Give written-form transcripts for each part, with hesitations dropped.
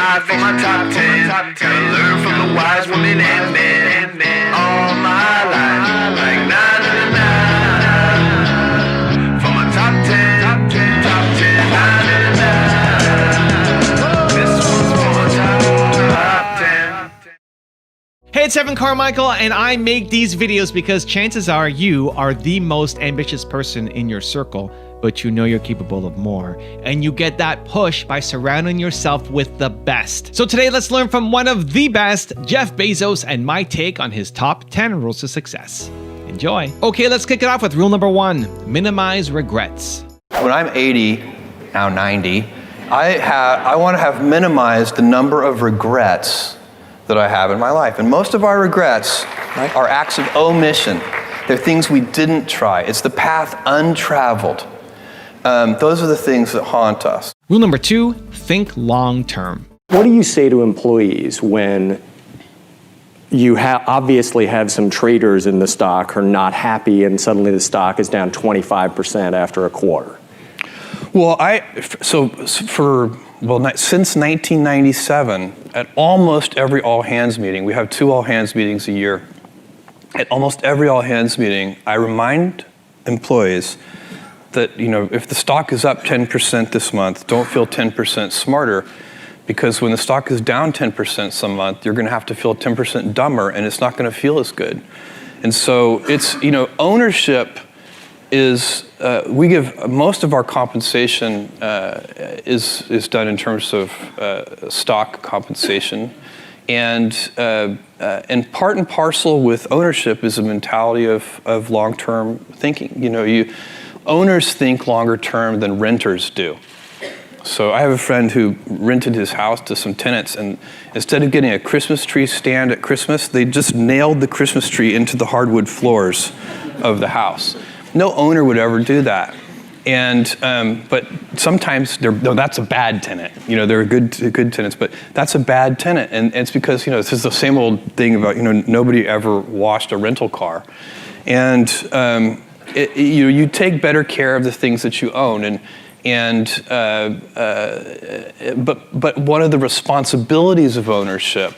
5 for my top 10. Gotta learn from the wise women and men. All my life, like 9 to 9. For my top 10, top 10, 9 to 9. This one's for my top 10. Hey, it's Evan Carmichael, and I make these videos because chances are you are the most ambitious person in your circle, but you know you're capable of more. And you get that push by surrounding yourself with the best. So today, let's learn from one of the best, Jeff Bezos, and my take on his top 10 rules to success. Enjoy. Okay, let's kick it off with rule number 1, minimize regrets. When I'm 80, now 90, I want to have minimized the number of regrets that I have in my life. And most of our regrets are acts of omission. They're things we didn't try. It's the path untraveled. Those are the things that haunt us. Rule number 2, think long term. What do you say to employees when you obviously have some traders in the stock who are not happy and suddenly the stock is down 25% after a quarter? Well, since 1997, at almost every all-hands meeting, we have 2 all-hands meetings a year. At almost every all-hands meeting, I remind employees that, if the stock is up 10% this month, don't feel 10% smarter, because when the stock is down 10% some month, you're going to have to feel 10% dumber, and it's not going to feel as good. And so it's, ownership is, we give most of our compensation is done in terms of stock compensation, and part and parcel with ownership is a mentality of long-term thinking. Owners think longer term than renters do. So I have a friend who rented his house to some tenants, and instead of getting a Christmas tree stand at Christmas, they just nailed the Christmas tree into the hardwood floors of the house. No owner would ever do that. But sometimes that's a bad tenant. They're good tenants, but that's a bad tenant. And it's because, this is the same old thing about, nobody ever washed a rental car. And you take better care of the things that you own. But one of the responsibilities of ownership,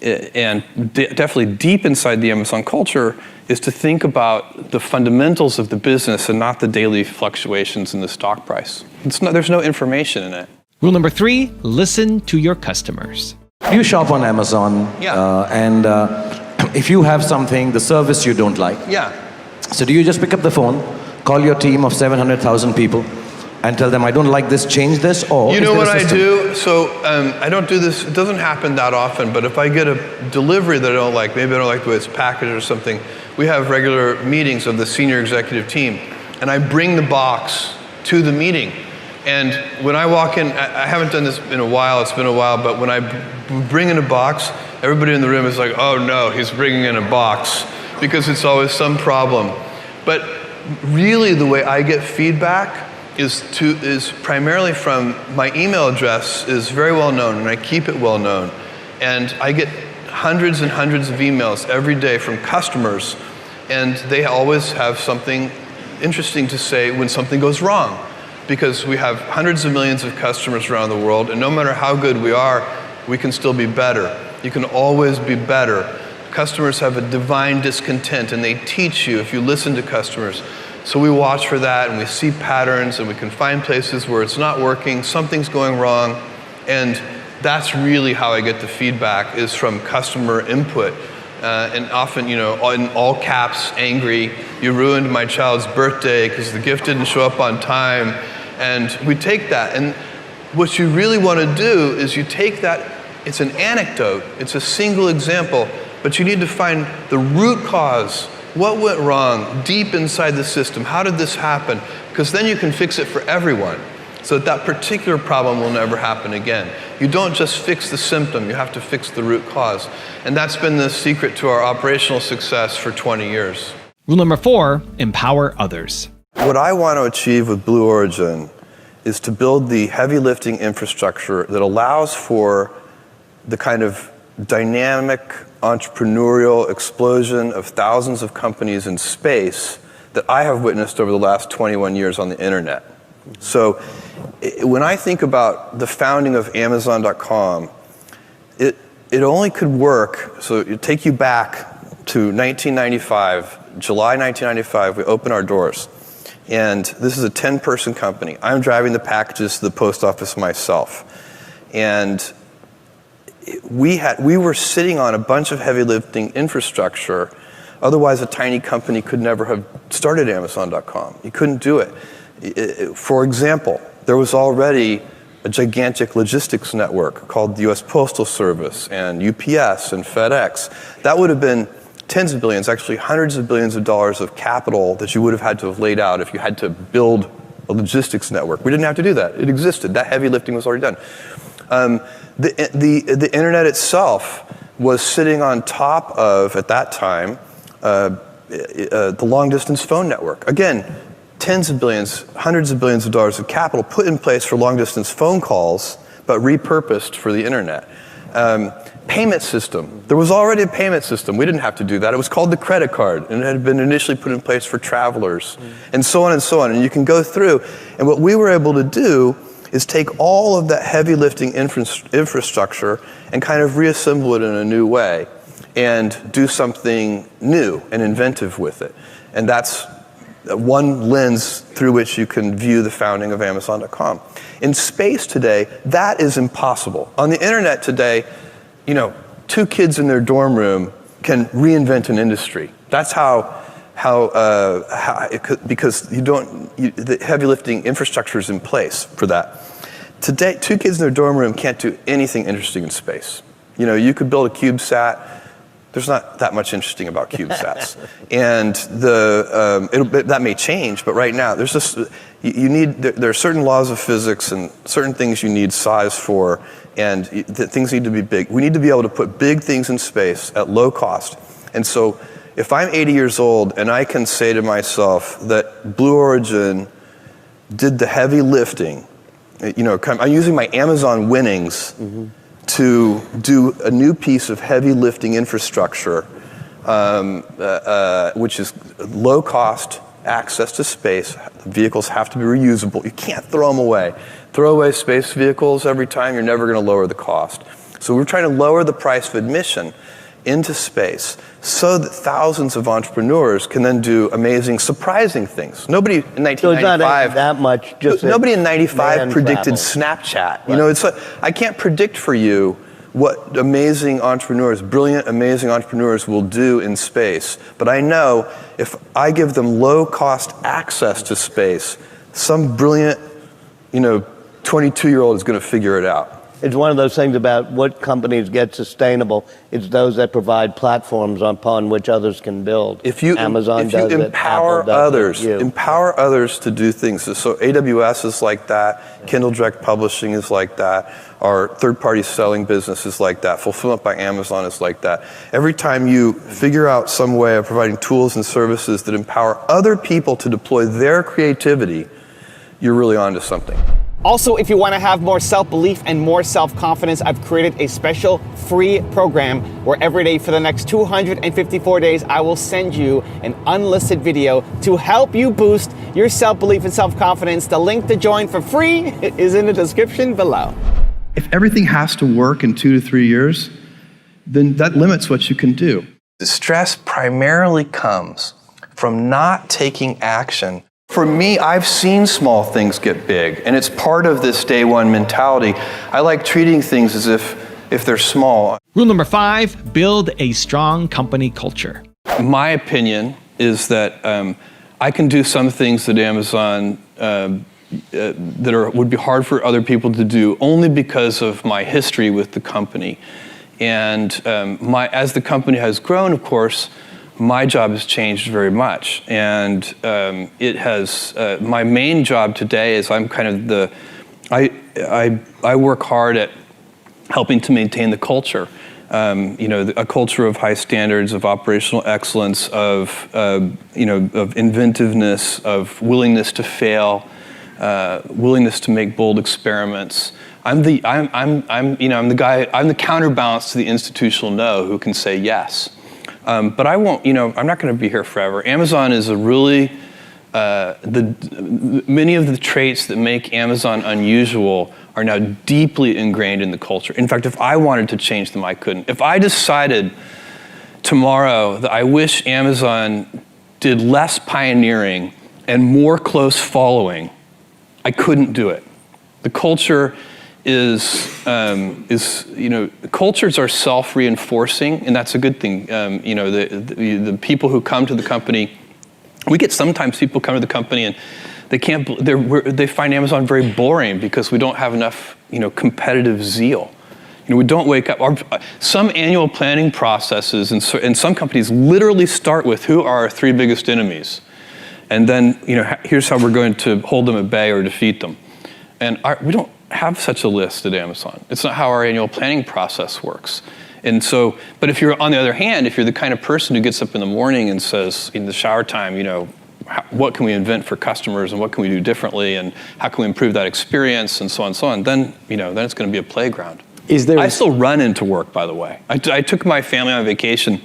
and definitely deep inside the Amazon culture, is to think about the fundamentals of the business and not the daily fluctuations in the stock price. There's no information in it. Rule number 3, listen to your customers. You shop on Amazon, and if you have something, the service you don't like. Yeah. So do you just pick up the phone, call your team of 700,000 people, and tell them, I don't like this, change this, or... You know what I do? So I don't do this, it doesn't happen that often, but if I get a delivery that I don't like, maybe I don't like the way it's packaged or something, we have regular meetings of the senior executive team, and I bring the box to the meeting. And when I walk in, I haven't done this in a while, it's been a while, but when I bring in a box, everybody in the room is like, oh no, he's bringing in a box, because it's always some problem. But really the way I get feedback is primarily from my email address is very well known, and I keep it well known. And I get hundreds and hundreds of emails every day from customers, and they always have something interesting to say when something goes wrong, because we have hundreds of millions of customers around the world, and no matter how good we are, we can still be better. You can always be better. Customers have a divine discontent, and they teach you if you listen to customers. So we watch for that, and we see patterns, and we can find places where it's not working, something's going wrong, and that's really how I get the feedback, is from customer input. And often, in all caps, angry, you ruined my child's birthday because the gift didn't show up on time. And we take that, and what you really want to do is you take that, it's an anecdote, it's a single example, but you need to find the root cause. What went wrong deep inside the system? How did this happen? Because then you can fix it for everyone, so that particular problem will never happen again. You don't just fix the symptom, you have to fix the root cause. And that's been the secret to our operational success for 20 years. Rule number 4, empower others. What I want to achieve with Blue Origin is to build the heavy lifting infrastructure that allows for the kind of dynamic entrepreneurial explosion of thousands of companies in space that I have witnessed over the last 21 years on the internet. So when I think about the founding of Amazon.com, it only could work, so it take you back to 1995, July 1995, we open our doors. And this is a 10-person company. I'm driving the packages to the post office myself. And we were sitting on a bunch of heavy lifting infrastructure. Otherwise, a tiny company could never have started Amazon.com. You couldn't do it. For example, there was already a gigantic logistics network called the US Postal Service and UPS and FedEx. That would have been tens of billions, actually hundreds of billions of dollars of capital that you would have had to have laid out if you had to build a logistics network. We didn't have to do that. It existed. That heavy lifting was already done. The internet itself was sitting on top of, at that time, the long distance phone network. Again, tens of billions, hundreds of billions of dollars of capital put in place for long distance phone calls, but repurposed for the internet. Payment system. There was already a payment system. We didn't have to do that. It was called the credit card, and it had been initially put in place for travelers, and so on and so on. And you can go through, and what we were able to do is take all of that heavy lifting infrastructure and kind of reassemble it in a new way and do something new and inventive with it. And that's one lens through which you can view the founding of Amazon.com. In space today, that is impossible. On the internet today, you know, two kids in their dorm room can reinvent an industry. That's how it could, because the heavy lifting infrastructure is in place for that. Today, two kids in their dorm room can't do anything interesting in space. You know, you could build a CubeSat. There's not that much interesting about CubeSats. And that may change, but right now, there's just, there are certain laws of physics and certain things you need size for, and things need to be big. We need to be able to put big things in space at low cost. And so, if I'm 80 years old and I can say to myself that Blue Origin did the heavy lifting, you know, I'm using my Amazon winnings to do a new piece of heavy lifting infrastructure, which is low cost access to space. The vehicles have to be reusable. You can't throw them away. Throw away space vehicles every time, you're never going to lower the cost. So we're trying to lower the price of admission into space so that thousands of entrepreneurs can then do amazing, surprising things. Nobody in 1995, so it's not that much. Just nobody in 95 predicted travel. Snapchat. Right. You know, I can't predict for you what amazing entrepreneurs, brilliant, amazing entrepreneurs will do in space. But I know if I give them low-cost access to space, some brilliant, 22-year-old is going to figure it out. It's one of those things about what companies get sustainable. It's those that provide platforms upon which others can build. Amazon does it, empower others, empower others to do things. So AWS is like that. Kindle Direct Publishing is like that. Our third-party selling business is like that. Fulfillment by Amazon is like that. Every time you figure out some way of providing tools and services that empower other people to deploy their creativity, you're really onto something. Also, if you want to have more self-belief and more self-confidence, I've created a special free program where every day for the next 254 days, I will send you an unlisted video to help you boost your self-belief and self-confidence. The link to join for free is in the description below. If everything has to work in 2 to 3 years, then that limits what you can do. The stress primarily comes from not taking action. For me, I've seen small things get big, and it's part of this day one mentality. I like treating things as if they're small. Rule number 5, build a strong company culture. My opinion is that I can do some things that Amazon would be hard for other people to do only because of my history with the company. And as the company has grown, of course, my job has changed very much, and it has. My main job today is I'm kind of I work hard at helping to maintain the culture. A culture of high standards, of operational excellence, of inventiveness, of willingness to fail, willingness to make bold experiments. I'm the counterbalance to the institutional no who can say yes. But I won't, I'm not going to be here forever. Amazon is a really many of the traits that make Amazon unusual are now deeply ingrained in the culture. In fact, if I wanted to change them, I couldn't. If I decided tomorrow that I wish Amazon did less pioneering and more close following, I couldn't do it. The culture cultures are self-reinforcing, and that's a good thing. The people who come to the company, we get sometimes people come to the company and they find Amazon very boring because we don't have enough, competitive zeal. We don't wake up. Some annual planning processes in some companies literally start with who are our 3 biggest enemies, and then here's how we're going to hold them at bay or defeat them. And we don't have such a list at Amazon. It's not how our annual planning process works. And so, but if you're, on the other hand, if you're the kind of person who gets up in the morning and says, in the shower time, what can we invent for customers and what can we do differently and how can we improve that experience and so on, then it's going to be a playground. I still run into work, by the way. I took my family on vacation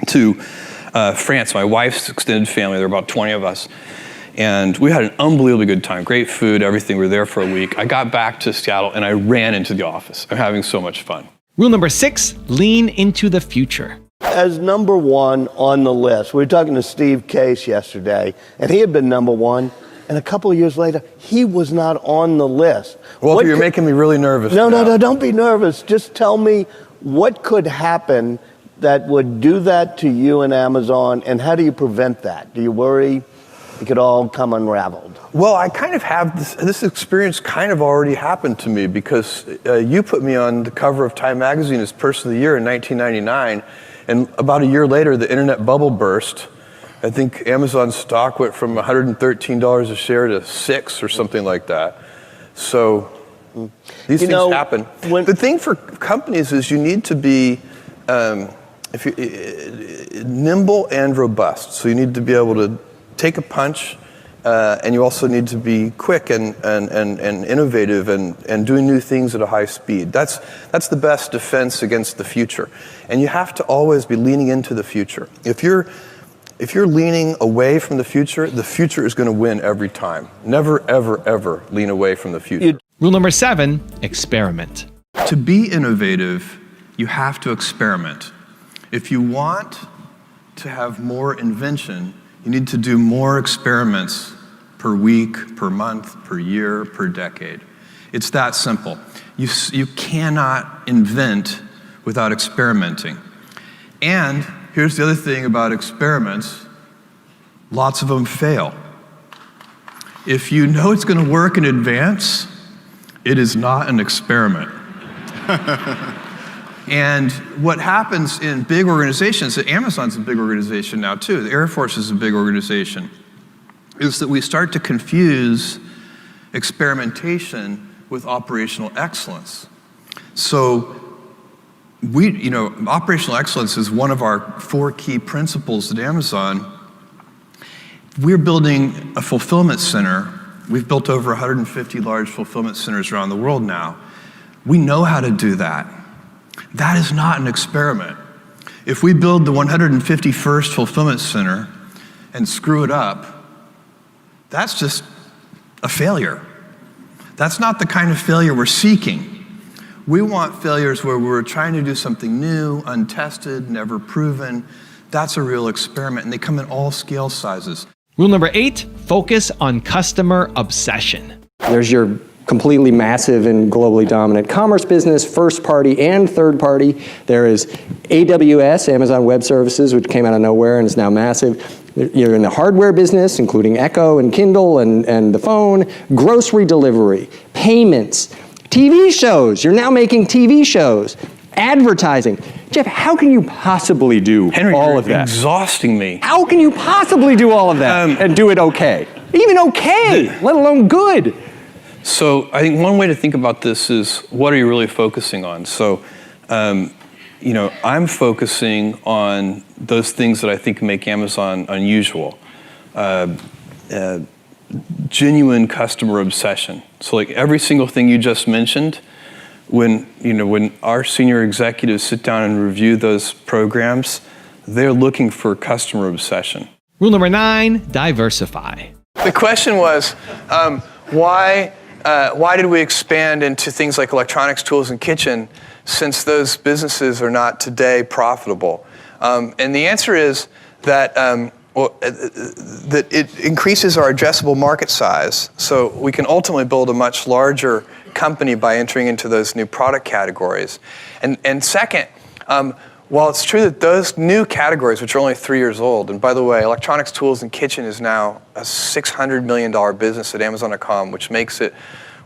to France, my wife's extended family. There were about 20 of us. And we had an unbelievably good time. Great food, everything. We were there for a week. I got back to Seattle and I ran into the office. I'm having so much fun. Rule number 6, lean into the future. As number 1 on the list, we were talking to Steve Case yesterday, and he had been number 1, and a couple of years later, he was not on the list. Well, you're making me really nervous. No, don't be nervous. Just tell me what could happen that would do that to you and Amazon, and how do you prevent that? Do you worry it could all come unraveled? Well, I kind of have this experience kind of already happened to me because you put me on the cover of Time Magazine as Person of the Year in 1999, and about a year later, the internet bubble burst. I think Amazon stock went from $113 a share to $6 or something like that. So these things happen. The thing for companies is you need to be nimble and robust. So you need to be able to take a punch, and you also need to be quick and innovative and doing new things at a high speed. That's the best defense against the future. And you have to always be leaning into the future. If you're leaning away from the future is going to win every time. Never, ever, ever lean away from the future. Rule number 7, experiment. To be innovative, you have to experiment. If you want to have more invention, you need to do more experiments per week, per month, per year, per decade. It's that simple. You cannot invent without experimenting. And here's the other thing about experiments, lots of them fail. If you know it's going to work in advance, it is not an experiment. And what happens in big organizations, Amazon's a big organization now too, the Air Force is a big organization, is that we start to confuse experimentation with operational excellence. So operational excellence is one of our 4 key principles at Amazon. We're building a fulfillment center. We've built over 150 large fulfillment centers around the world now. We know how to do that. That is not an experiment. If we build the 151st fulfillment center and screw it up, that's just a failure. That's not the kind of failure we're seeking. We want failures where we're trying to do something new, untested, never proven. That's a real experiment, and they come in all scale sizes. Rule number 8, focus on customer obsession. There's your completely massive and globally dominant commerce business, first party and third party. There is AWS, Amazon Web Services, which came out of nowhere and is now massive. You're in the hardware business, including Echo and Kindle and the phone, grocery delivery, payments, TV shows. You're now making TV shows, advertising. Jeff, how can you possibly do all of that? You're exhausting me. How can you possibly do all of that and do it okay? Even okay, let alone good. So I think one way to think about this is, what are you really focusing on? So, I'm focusing on those things that I think make Amazon unusual. Genuine customer obsession. So like every single thing you just mentioned, when our senior executives sit down and review those programs, they're looking for customer obsession. Rule number 9, diversify. The question was, why did we expand into things like electronics, tools, and kitchen since those businesses are not today profitable? And the answer is that, that it increases our addressable market size, so we can ultimately build a much larger company by entering into those new product categories. And second, while it's true that those new categories, which are only 3 years old, and by the way, electronics, tools, and kitchen is now a $600 million business at Amazon.com, which makes it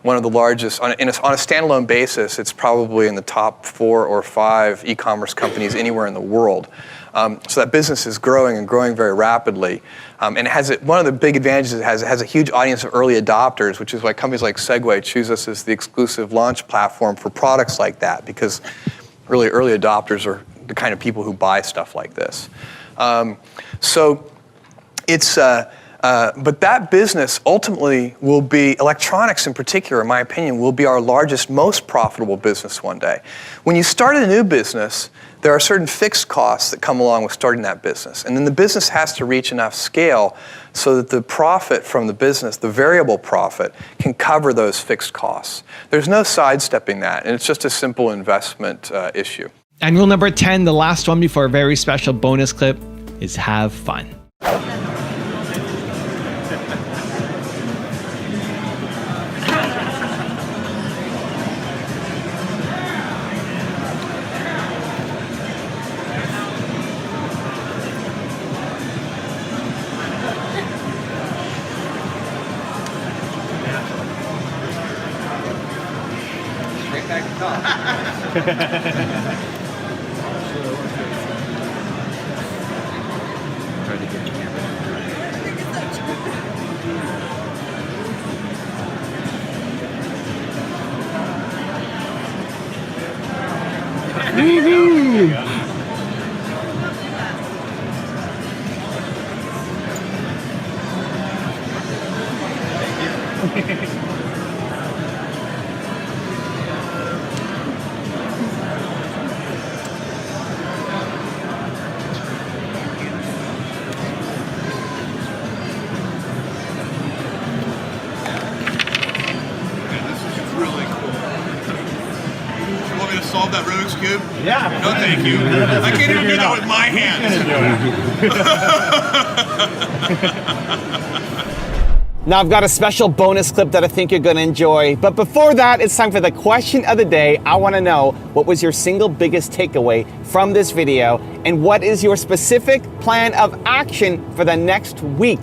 one of the largest, on a standalone basis, it's probably in the top 4 or 5 e-commerce companies anywhere in the world. So that business is growing and growing very rapidly. And it has one of the big advantages it has a huge audience of early adopters, which is why companies like Segway choose us as the exclusive launch platform for products like that, because really early adopters are the kind of people who buy stuff like this. So it's, but that business ultimately will be, electronics in particular, in my opinion, will be our largest, most profitable business one day. When you start a new business, there are certain fixed costs that come along with starting that business. And then the business has to reach enough scale so that the profit from the business, the variable profit, can cover those fixed costs. There's no sidestepping that, and it's just a simple investment issue. And rule number 10, the last one before a very special bonus clip, is have fun. Solve that Rubik's Cube? Yeah. No, thank you. I can't even do that with my hands. Now I've got a special bonus clip that I think you're going to enjoy. But before that, it's time for the question of the day. I want to know, what was your single biggest takeaway from this video? And what is your specific plan of action for the next week?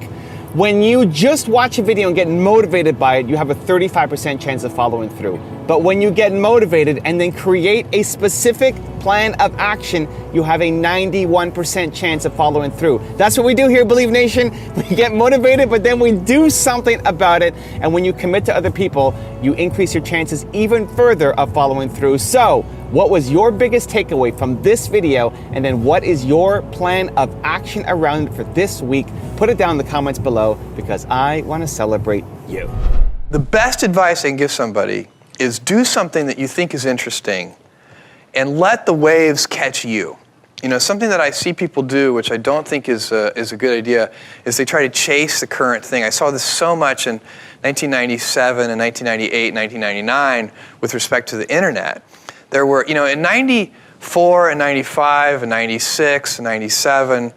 When you just watch a video and get motivated by it, you have a 35% chance of following through. But when you get motivated and then create a specific plan of action, you have a 91% chance of following through. That's what we do here, Believe Nation. We get motivated, but then we do something about it. And when you commit to other people, you increase your chances even further of following through. So, what was your biggest takeaway from this video? And then what is your plan of action around it for this week? Put it down in the comments below, because I want to celebrate you. The best advice I can give somebody is do something that you think is interesting and let the waves catch you. You know, something that I see people do, which I don't think is a good idea, is they try to chase the current thing. I saw this so much in 1997 and 1998, 1999 with respect to the internet. There were, you know, in 94 and 95 and 96 and 97,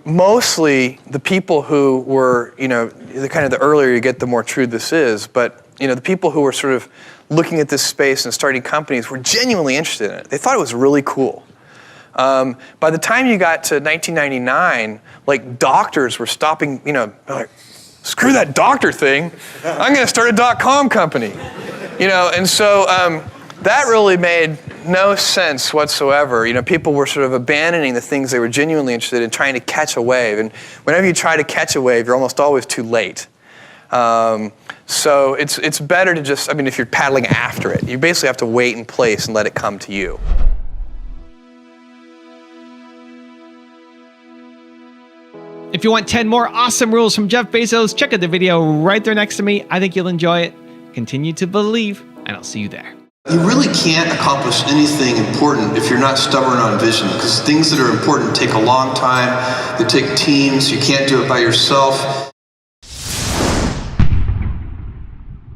mostly the people who were, you know, the kind of the earlier you get, the more true this is, but, you know, the people who were sort of looking at this space and starting companies were genuinely interested in it. They thought it was really cool. By the time you got to 1999, like doctors were stopping, you know, like, screw that doctor thing. I'm going to start a .com company, you know, and so that really made no sense whatsoever. You know, people were sort of abandoning the things they were genuinely interested in, trying to catch a wave. And whenever you try to catch a wave, you're almost always too late. So it's better to just, I mean, if you're paddling after it, you basically have to wait in place and let it come to you. If you want 10 more awesome rules from Jeff Bezos, check out the video right there next to me. I think you'll enjoy it. Continue to believe, and I'll see you there. You really can't accomplish anything important if you're not stubborn on vision, because things that are important take a long time. They take teams. You can't do it by yourself.